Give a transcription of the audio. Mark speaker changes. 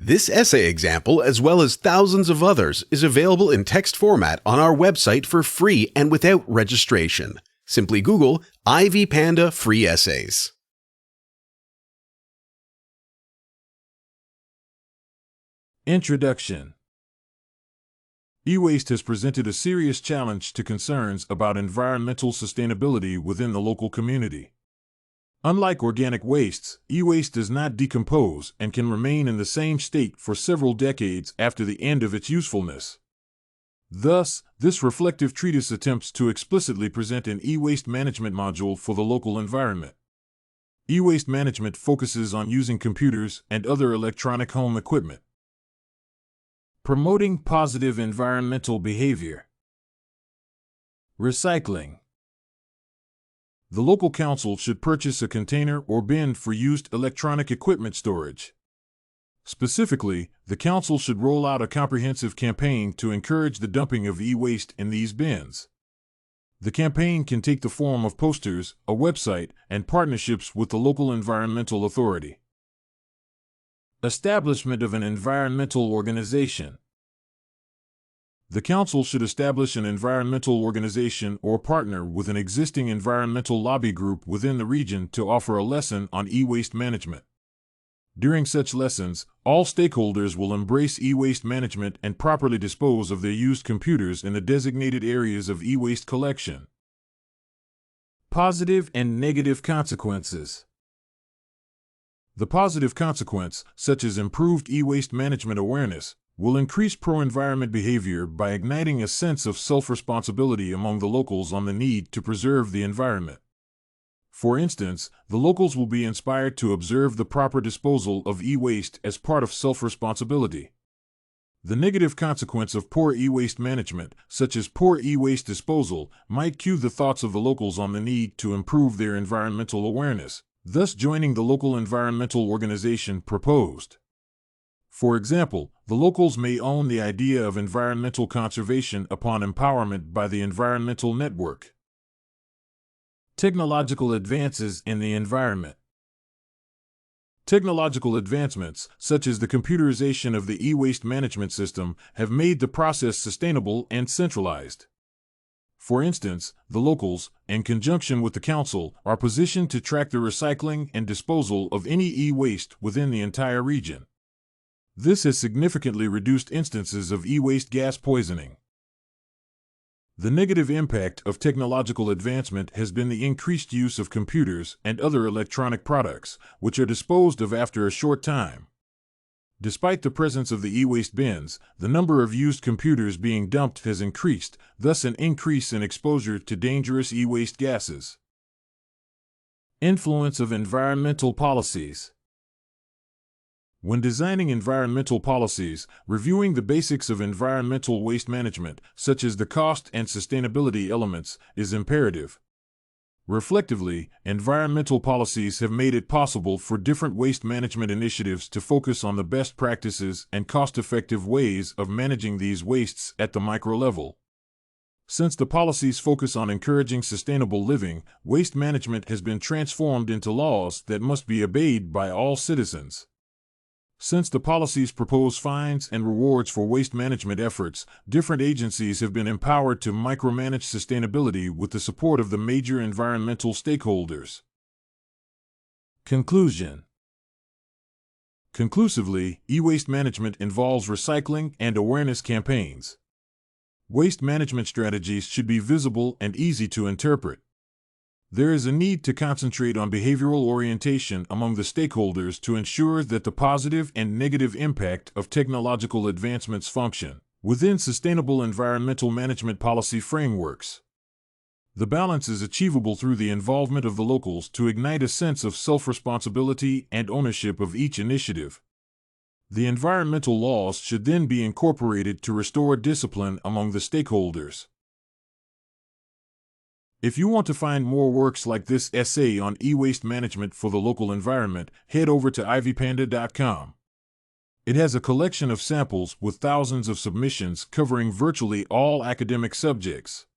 Speaker 1: This essay example, as well as thousands of others, is available in text format on our website for free and without registration. Simply Google Ivy Panda Free Essays.
Speaker 2: Introduction. E-waste has presented a serious challenge to concerns about environmental sustainability within the local community. Unlike organic wastes, e-waste does not decompose and can remain in the same state for several decades after the end of its usefulness. Thus, this reflective treatise attempts to explicitly present an e-waste management module for the local environment. E-waste management focuses on using computers and other electronic home equipment. Promoting positive environmental behavior. Recycling. The local council should purchase a container or bin for used electronic equipment storage. Specifically, the council should roll out a comprehensive campaign to encourage the dumping of e-waste in these bins. The campaign can take the form of posters, a website, and partnerships with the local environmental authority. Establishment of an environmental organization. The council should establish an environmental organization or partner with an existing environmental lobby group within the region to offer a lesson on e-waste management. During such lessons, all stakeholders will embrace e-waste management and properly dispose of their used computers in the designated areas of e-waste collection. Positive and negative consequences. The positive consequence, such as improved e-waste management awareness, will increase pro-environment behavior by igniting a sense of self-responsibility among the locals on the need to preserve the environment. For instance, the locals will be inspired to observe the proper disposal of e-waste as part of self-responsibility. The negative consequence of poor e-waste management, such as poor e-waste disposal, might cue the thoughts of the locals on the need to improve their environmental awareness, thus joining the local environmental organization proposed. For example, the locals may own the idea of environmental conservation upon empowerment by the environmental network. Technological advances in the environment. Technological advancements, such as the computerization of the e-waste management system, have made the process sustainable and centralized. For instance, the locals, in conjunction with the council, are positioned to track the recycling and disposal of any e-waste within the entire region. This has significantly reduced instances of e-waste gas poisoning. The negative impact of technological advancement has been the increased use of computers and other electronic products, which are disposed of after a short time. Despite the presence of the e-waste bins, the number of used computers being dumped has increased, thus an increase in exposure to dangerous e-waste gases. Influence of environmental policies. When designing environmental policies, reviewing the basics of environmental waste management, such as the cost and sustainability elements, is imperative. Reflectively, environmental policies have made it possible for different waste management initiatives to focus on the best practices and cost-effective ways of managing these wastes at the micro level. Since the policies focus on encouraging sustainable living, waste management has been transformed into laws that must be obeyed by all citizens. Since the policies propose fines and rewards for waste management efforts, different agencies have been empowered to micromanage sustainability with the support of the major environmental stakeholders. Conclusion. Conclusively, e-waste management involves recycling and awareness campaigns. Waste management strategies should be visible and easy to interpret. There is a need to concentrate on behavioral orientation among the stakeholders to ensure that the positive and negative impact of technological advancements function within sustainable environmental management policy frameworks. The balance is achievable through the involvement of the locals to ignite a sense of self-responsibility and ownership of each initiative. The environmental laws should then be incorporated to restore discipline among the stakeholders. If you want to find more works like this essay on e-waste management for the local environment, head over to ivypanda.com. It has a collection of samples with thousands of submissions covering virtually all academic subjects.